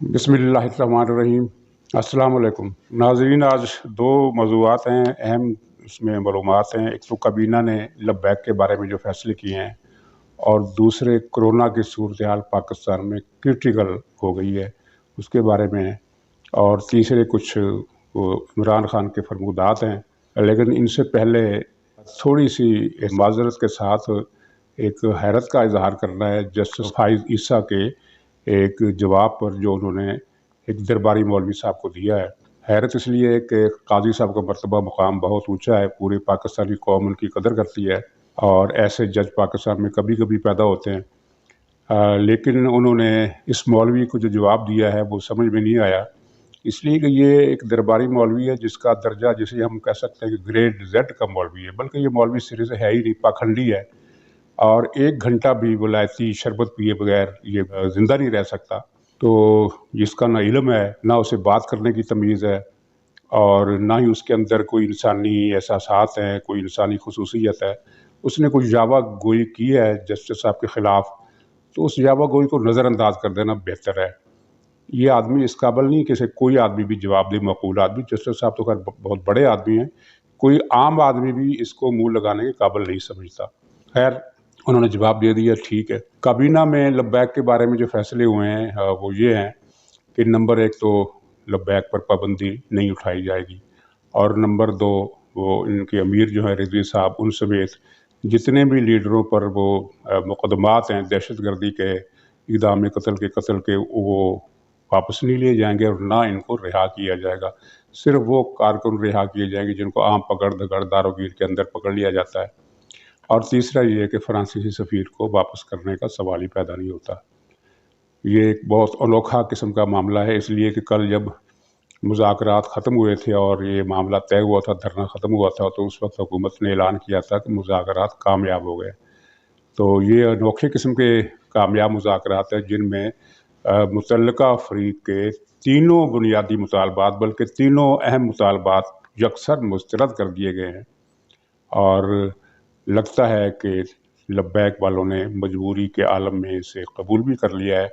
बिस्मिल्लाहिर्रहमानिर्रहीम। अस्सलाम वालेकुम नाज़रीन। आज दो मौज़ूआत हैं अहम, इसमें मालूमात हैं। एक तो काबीना ने लबैक के बारे में जो फैसले किए हैं, और दूसरे कोरोना की सूरत हाल पाकिस्तान में क्रिटिकल हो गई है उसके बारे में है, और तीसरे कुछ इमरान खान के फरमूदात हैं। लेकिन इनसे पहले थोड़ी सी माजरत के साथ एक हैरत का इजहार करना है जस्टिस फाइज ईसा के एक जवाब पर जो उन्होंने एक दरबारी मौलवी साहब को दिया है। हैरत इसलिए है कि काजी साहब का मर्तबा मुकाम बहुत ऊंचा है, पूरी पाकिस्तानी कौम उनकी कदर करती है, और ऐसे जज पाकिस्तान में कभी कभी पैदा होते हैं। लेकिन उन्होंने इस मौलवी को जो जवाब दिया है वो समझ में नहीं आया, इसलिए कि ये एक दरबारी मौलवी है जिसका दर्जा, जिसे हम कह सकते हैं कि ग्रेड जेड का मौलवी है, बल्कि ये मौलवी सिरे से है ही नहीं, पाखंडी है, और एक घंटा भी वलायती शरबत पिए बगैर ये ज़िंदा नहीं रह सकता। तो जिसका ना इल्म है, ना उसे बात करने की तमीज़ है, और ना ही उसके अंदर कोई इंसानी एहसासात हैं, कोई इंसानी खुसूसियत है। उसने कुछ यावा गोई की है जस्टिस साहब के ख़िलाफ़, तो उस यावा गोई को नज़रअंदाज कर देना बेहतर है। ये आदमी इस काबिल नहीं कि कोई आदमी भी जवाब दे, मकबूल आदमी। जस्टिस साहब तो खैर बहुत बड़े आदमी हैं, कोई आम आदमी भी इसको मुँह लगाने के काबिल नहीं समझता। खैर, उन्होंने जवाब दे दिया, ठीक है। काबीना में लबैक के बारे में जो फैसले हुए हैं वो ये हैं कि नंबर 1 तो लबैक पर पाबंदी नहीं उठाई जाएगी, और नंबर 2 वो इनके अमीर जो हैं रिजवी साहब, उन समेत जितने भी लीडरों पर वो मुकदमात हैं दहशतगर्दी के, इक़दाम कत्ल के, वो वापस नहीं लिए जाएंगे, और ना इनको रिहा किया जाएगा। सिर्फ वो कारकुन रिहा किए जाएंगे जिनको आम पकड़ दगड़ दारोगीर के अंदर पकड़ लिया जाता है। और तीसरा ये है कि फ़्रांसीसी सफ़ीर को वापस करने का सवाल ही पैदा नहीं होता। ये एक बहुत अनोखा किस्म का मामला है, इसलिए कि कल जब मुज़ाकरात ख़त्म हुए थे और ये मामला तय हुआ था, धरना ख़त्म हुआ था, तो उस वक्त हुकूमत ने ऐलान किया था कि मुज़ाकरात कामयाब हो गए। तो ये अनोखे किस्म के कामयाब मुज़ाकरात हैं जिनमें मुतल्लका फ़रीक के तीनों बुनियादी मुतालबात, बल्कि तीनों अहम मुतालबात यकसर मुस्तरद कर दिए गए हैं, और लगता है कि लब्बैक वालों ने मजबूरी के आलम में इसे कबूल भी कर लिया है,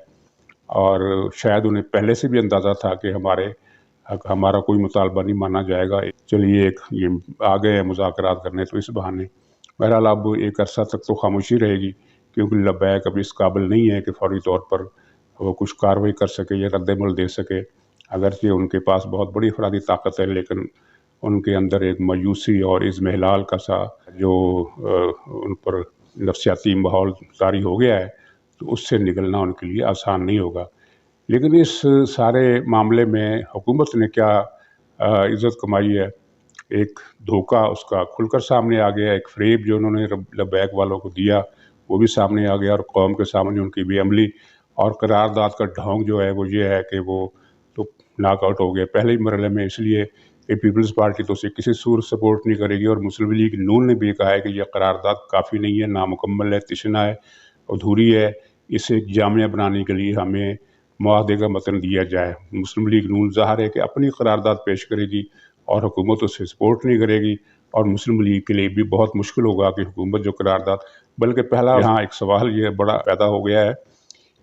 और शायद उन्हें पहले से भी अंदाज़ा था कि हमारा कोई मुतालबा नहीं माना जाएगा। चलिए, ये आ गए हैं मुज़ाकरात करने, तो इस बहाने बहरहाल अब एक अरसा तक तो खामोशी रहेगी, क्योंकि लब्बैक अब इस काबिल नहीं है कि फौरी तौर पर वो कुछ कार्रवाई कर सके या रद्द-ए-अमल दे सके। अगरचे उनके पास बहुत बड़ी अफरादी ताकत है, लेकिन उनके अंदर एक मायूसी और इज़्मिहलाल का सा जो उन पर नफ्सियाती माहौल तारी हो गया है, तो उससे निकलना उनके लिए आसान नहीं होगा। लेकिन इस सारे मामले में हुकूमत ने क्या इज़्ज़त कमाई है, एक धोखा उसका खुलकर सामने आ गया, एक फ़रेब जो उन्होंने लब्बैक वालों को दिया वो भी सामने आ गया, और कौम के सामने उनकी बेअमली और करारदाद का ढोंग जो है वो ये है कि वो तो नॉकआउट हो गया पहले ही मरहले में। इसलिए कि पीपल्स पार्टी तो उसे किसी सूरत सपोर्ट नहीं करेगी, और मुस्लिम लीग नून ने भी कहा है कि यह करारदाद काफ़ी नहीं है, नामुकम्मल है, तिशना है, अधूरी है, इसे जामिया बनाने के लिए हमें मुआहदे का मतन दिया जाए। मुस्लिम लीग नून ज़ाहिर है कि अपनी करारदाद पेश करेगी और हुकूमत उसे सपोर्ट नहीं करेगी, और मुस्लिम लीग के लिए भी बहुत मुश्किल होगा कि हुकूमत जो करारदाद, बल्कि पहला यहाँ एक सवाल ये बड़ा पैदा हो गया है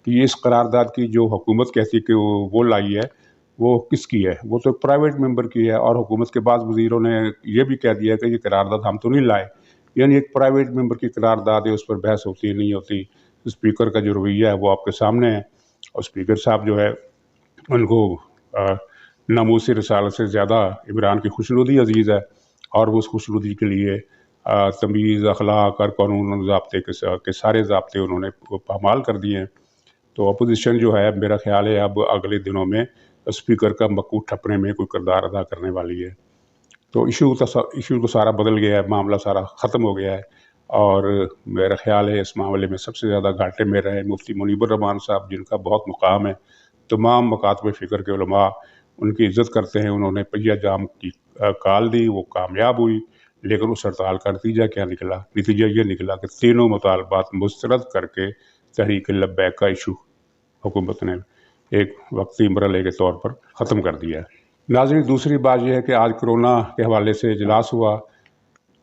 कि इस करारदाद की जो हुकूमत कहती है कि वो लाई है, वो किसकी है? वो तो प्राइवेट मेंबर की है, और हुकूमत के बाद वज़ीरों ने ये भी कह दिया कि ये करारदाद हम तो नहीं लाए। यानी एक प्राइवेट मेंबर की करारदाद है, उस पर बहस होती नहीं होती। स्पीकर का जो रवैया है वो आपके सामने है, और स्पीकर साहब जो है उनको नामूस रिसालत से ज़्यादा इमरान की खुशनुदी अजीज़ है, और वो उस खुशनुदी के लिए तमीज़, अखलाक और कानून ज़ाब्ते के सारे ज़ाब्ते उन्होंने पामाल कर दिए हैं। तो अपोजिशन जो है, मेरा ख्याल है अब अगले दिनों में स्पीकर का मक्कू ठपने में कोई किरदार अदा करने वाली है। तो इशू तो सारा बदल गया है, मामला सारा ख़त्म हो गया है, और मेरा ख्याल है इस मामले में सबसे ज़्यादा घाटे में रहे मुफ्ती मुनीबुर रहमान साहब, जिनका बहुत मुकाम है। तमाम मकातब फ़िक्र के उलमा उनकी इज़्ज़त करते हैं। उन्होंने पहिया जाम की काल दी, वो कामयाब हुई, लेकिन उस हड़ताल का नतीजा क्या निकला? नतीजा ये निकला कि तीनों मुतालबात मुस्तरद करके तहरीक लब्बैक का इशू हुकूमत ने एक वक्ती मरहले के तौर पर ख़त्म कर दिया है। नाज़रीन, दूसरी बात यह है कि आज कोरोना के हवाले से इजलास हुआ,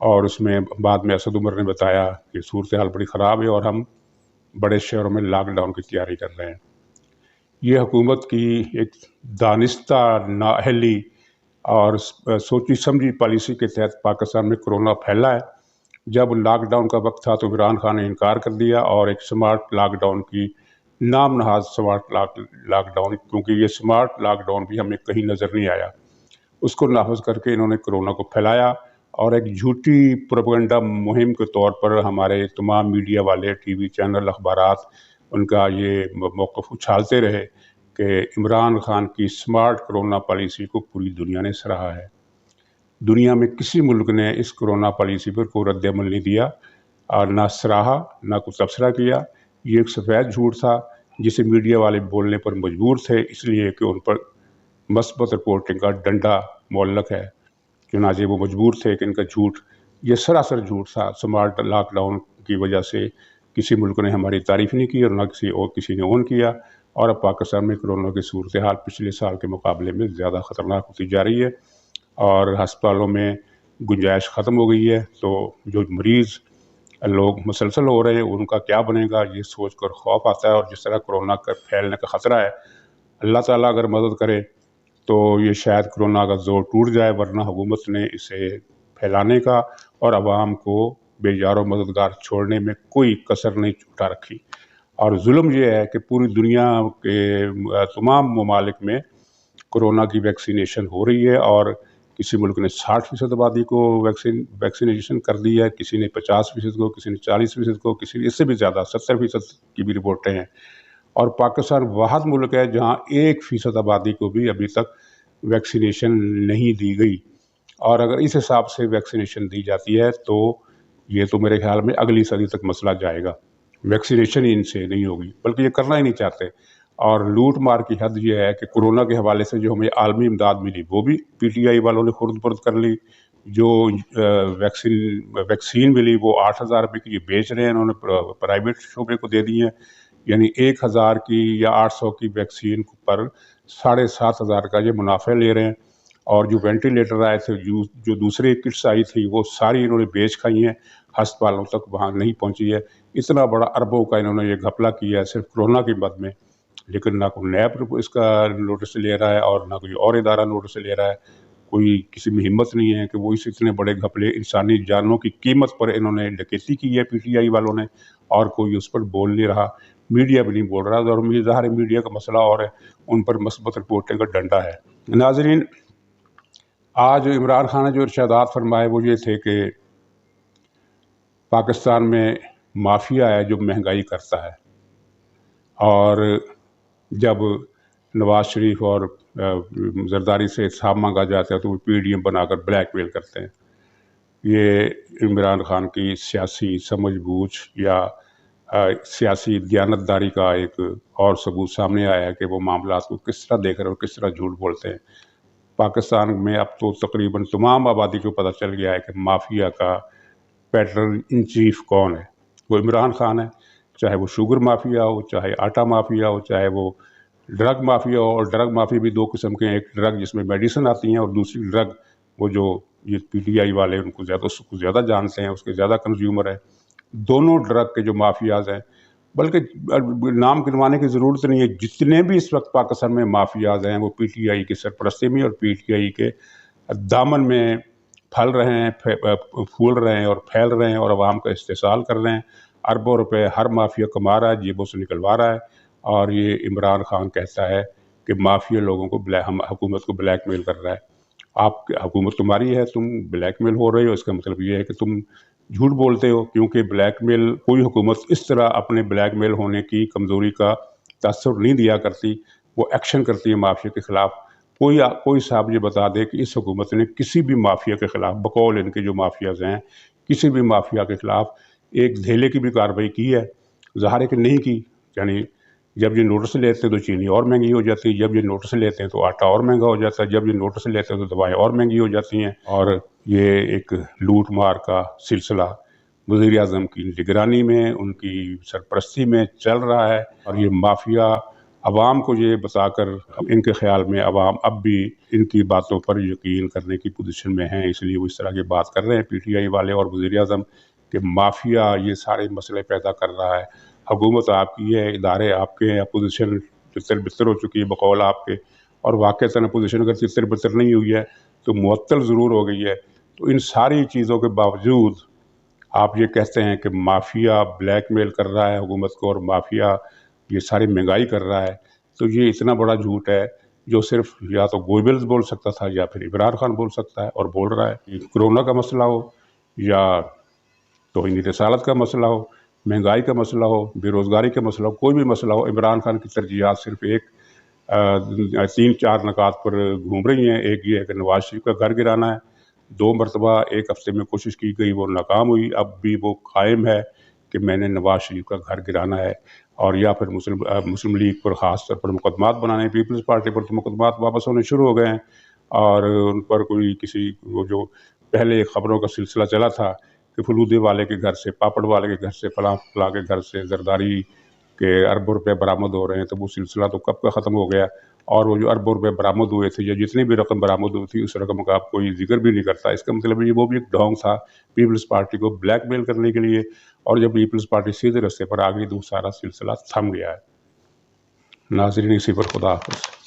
और उसमें बाद में असद उमर ने बताया कि सूरत हाल बड़ी ख़राब है और हम बड़े शहरों में लॉकडाउन की तैयारी कर रहे हैं। یہ حکومت کی ایک دانستہ نااہلی اور سوچی سمجھی پالیسی کے تحت پاکستان میں کرونا پھیلا ہے۔ جب لاک ڈاؤن کا وقت تھا تو عمران خان نے انکار کر دیا اور ایک سمارٹ لاک ڈاؤن کی نام نہاد سمارٹ لاک ڈاؤن، کیونکہ یہ سمارٹ لاک ڈاؤن بھی ہمیں کہیں نظر نہیں آیا، اس کو نافذ کر کے انہوں نے کرونا کو پھیلایا اور ایک جھوٹی پروپیگنڈا مہم کے طور پر ہمارے تمام میڈیا والے، ٹی وی چینل، اخبارات ان کا یہ موقف اچھالتے رہے کہ عمران خان کی سمارٹ کرونا پالیسی کو پوری دنیا نے سراہا ہے۔ دنیا میں کسی ملک نے اس کرونا پالیسی پر کوئی رد عمل نہیں دیا اور نہ سراہا نہ کوئی تبصرہ کیا۔ یہ ایک سفید جھوٹ تھا جسے میڈیا والے بولنے پر مجبور تھے، اس لیے کہ ان پر مثبت رپورٹنگ کا ڈنڈا معلق ہے، چنانچہ وہ مجبور تھے کہ ان کا جھوٹ، یہ سراسر جھوٹ تھا۔ سمارٹ لاک ڈاؤن کی وجہ سے کسی ملک نے ہماری تعریف نہیں کی اور نہ کسی نے اون کیا، اور اب پاکستان میں کرونا کی صورتحال پچھلے سال کے مقابلے میں زیادہ خطرناک ہوتی جا رہی ہے اور ہسپتالوں میں گنجائش ختم ہو گئی ہے۔ تو جو مریض لوگ مسلسل ہو رہے ہیں ان کا کیا بنے گا، یہ سوچ کر خوف آتا ہے۔ اور جس طرح کرونا کا پھیلنے کا خطرہ ہے، اللہ تعالیٰ اگر مدد کرے تو یہ شاید کرونا کا زور ٹوٹ جائے، ورنہ حکومت نے اسے پھیلانے کا اور عوام کو بے یار و مددگار چھوڑنے میں کوئی کسر نہیں اٹھا رکھی۔ اور ظلم یہ ہے کہ پوری دنیا کے تمام ممالک میں کرونا کی ویکسینیشن ہو رہی ہے اور کسی ملک نے 60% آبادی کو ویکسینیشن کر دی ہے، کسی نے 50% کو، کسی نے 40% کو، کسی نے اس سے بھی زیادہ 70% کی بھی رپورٹیں ہیں۔ اور پاکستان واحد ملک ہے جہاں 1% آبادی کو بھی ابھی تک ویکسینیشن نہیں دی گئی، اور اگر اس حساب سے ویکسینیشن دی جاتی ہے تو یہ تو میرے خیال میں اگلی صدی تک مسئلہ جائے گا۔ ویکسینیشن ہی ان سے نہیں ہوگی، بلکہ یہ کرنا ہی نہیں چاہتے۔ اور لوٹ مار کی حد یہ ہے کہ کرونا کے حوالے سے جو ہمیں عالمی امداد ملی وہ بھی پی ٹی آئی والوں نے خرد برد کر لی۔ جو ویکسین ملی وہ 8,000 روپے کی یہ بیچ رہے ہیں، انہوں نے پرائیویٹ شعبے کو دے دی ہے، یعنی 1,000 کی یا 800 کی ویکسین پر 7,500 کا یہ منافع لے رہے ہیں۔ اور جو وینٹیلیٹر آئے تھے، جو دوسرے کٹس آئی تھی، وہ ساری انہوں نے بیچ کھائی ہیں، ہسپتالوں تک وہاں نہیں پہنچی ہے۔ اتنا بڑا اربوں کا انہوں نے یہ گھپلہ کیا ہے صرف کرونا کی مد میں، لیکن نہ کوئی نیب اس کا نوٹس لے رہا ہے اور نہ کوئی اور ادارہ نوٹس لے رہا ہے۔ کوئی کسی میں ہمت نہیں ہے کہ وہ اس اتنے بڑے گھپلے، انسانی جانوں کی قیمت پر انہوں نے ڈکیتی کی ہے پی ٹی آئی والوں نے، اور کوئی اس پر بول نہیں رہا، میڈیا بھی نہیں بول رہا۔ اور مجھے ظاہر ہے میڈیا کا مسئلہ اور ہے، ان پر مثبت رپورٹنگ کا ڈنڈا ہے۔ ناظرین، آج عمران خان نے جو ارشادات فرمائے وہ یہ تھے کہ پاکستان میں مافیا ہے جو مہنگائی کرتا ہے، اور جب نواز شریف اور زرداری سے حساب مانگا جاتا ہے تو وہ پی ڈی ایم بنا کر بلیک میل کرتے ہیں۔ یہ عمران خان کی سیاسی سمجھ بوجھ یا سیاسی دیانتداری کا ایک اور ثبوت سامنے آیا ہے کہ وہ معاملات کو کس طرح دیکھ رہے ہیں اور کس طرح جھوٹ بولتے ہیں۔ پاکستان میں اب تو تقریباً تمام آبادی کو پتہ چل گیا ہے کہ مافیا کا پیٹرن ان چیف کون ہے، وہ عمران خان ہے، چاہے وہ شوگر مافیا ہو، چاہے آٹا مافیا ہو، چاہے وہ ڈرگ مافیا ہو۔ اور ڈرگ مافیا بھی دو قسم کے ہیں، ایک ڈرگ جس میں میڈیسن آتی ہیں، اور دوسری ڈرگ وہ جو یہ پی ٹی آئی والے ان کو زیادہ جانتے ہیں، اس کے زیادہ کنزیومر ہیں۔ دونوں ڈرگ کے جو مافیاز ہیں، بلکہ نام گنوانے کی ضرورت نہیں ہے، جتنے بھی اس وقت پاکستان میں مافیاز ہیں وہ پی ٹی آئی کی سرپرستی میں اور پی ٹی آئی کے دامن میں پھل رہے ہیں، پھول رہے ہیں اور پھیل رہے ہیں اور عوام کا استحصال کر رہے ہیں۔ اربوں روپے ہر مافیا کما رہا ہے، جیبوں سے نکلوا رہا ہے، اور یہ عمران خان کہتا ہے کہ مافیا لوگوں کو حکومت کو بلیک میل کر رہا ہے۔ آپ حکومت تمہاری ہے، تم بلیک میل ہو رہے ہو، اس کا مطلب یہ ہے کہ تم جھوٹ بولتے ہو، کیونکہ بلیک میل کوئی حکومت اس طرح اپنے بلیک میل ہونے کی کمزوری کا تاثر نہیں دیا کرتی، وہ ایکشن کرتی ہے مافیا کے خلاف۔ کوئی صاحب یہ بتا دے کہ اس حکومت نے کسی بھی مافیا کے خلاف، بقول ان کے جو مافیاز ہیں، کسی بھی مافیا کے خلاف ایک دھیلے کی بھی کارروائی کی ہے؟ ظاہر ہے کہ نہیں کی۔ یعنی جب یہ نوٹس لیتے ہیں تو چینی اور مہنگی ہو جاتی ہے، جب یہ نوٹس لیتے ہیں تو آٹا اور مہنگا ہو جاتا ہے، جب یہ نوٹس لیتے ہیں تو دوائیں اور مہنگی ہو جاتی ہیں، اور یہ ایک لوٹ مار کا سلسلہ وزیر اعظم کی نگرانی میں، ان کی سرپرستی میں چل رہا ہے۔ اور یہ مافیا عوام کو یہ بتا کر، ان کے خیال میں عوام اب بھی ان کی باتوں پر یقین کرنے کی پوزیشن میں ہیں، اس لیے وہ اس طرح کی بات کر رہے ہیں پی ٹی آئی والے اور وزیر اعظم کہ مافیا یہ سارے مسئلے پیدا کر رہا ہے۔ حکومت آپ کی ہے، ادارے آپ کے ہیں، اپوزیشن तितर बितर हो चुकी है बकौल आपके, और वाक़तन अपोजिशन अगर तितर बितर नहीं हुई है तो मुअत्तल ज़रूर हो गई है। तो इन सारी चीज़ों के बावजूद आप ये कहते हैं कि माफिया ब्लैकमेल कर रहा है हुकूमत को और माफिया ये सारी महंगाई कर रहा है, तो ये इतना बड़ा झूठ है जो सिर्फ या तो गोएबल्स बोल सकता था या फिर इमरान खान बोल सकता है और बोल रहा है। ये कोरोना का मसला हो या तौहीन रिसालत का मसला हो, महंगाई का मसला हो, बेरोज़गारी का मसला हो, कोई भी मसला हो, इमरान खान की तरजीहात सिर्फ एक 3-4 नकात पर घूम रही हैं। एक ये है कि नवाज शरीफ का घर गिराना है, 2 मरतबा एक हफ्ते में कोशिश की गई, वो नाकाम हुई। अब भी वो कायम है कि मैंने नवाज शरीफ का घर गिराना है, और या फिर मुस्लिम लीग पर ख़ास तौर पर मुकदमात बनाने हैं। पीपल्स पार्टी पर तो मुकदमात वापस होने शुरू हो गए हैं, और उन पर कोई किसी वो जो पहले खबरों का सिलसिला चला था कि फलूदे वाले के घर से, पापड़ वाले के घर से, फलां फलां के घर से जरदारी के अरबों रुपए बरामद हो रहे हैं, तो वो सिलसिला तो कब का ख़त्म हो गया। और वो जो अरबों रुपए बरामद हुए थे या जितनी भी रकम बरामद हुई थी, उस रकम का आप कोई जिक्र भी नहीं करता। इसका मतलब ये वो भी एक ढोंग था पीपल्स पार्टी को ब्लैकमेल करने के लिए, और जब पीपल्स पार्टी सीधे रास्ते पर आ गई तो वो सारा सिलसिला थम गया है। नाज़रीन, इसी पर खुदा हाफ़िज़।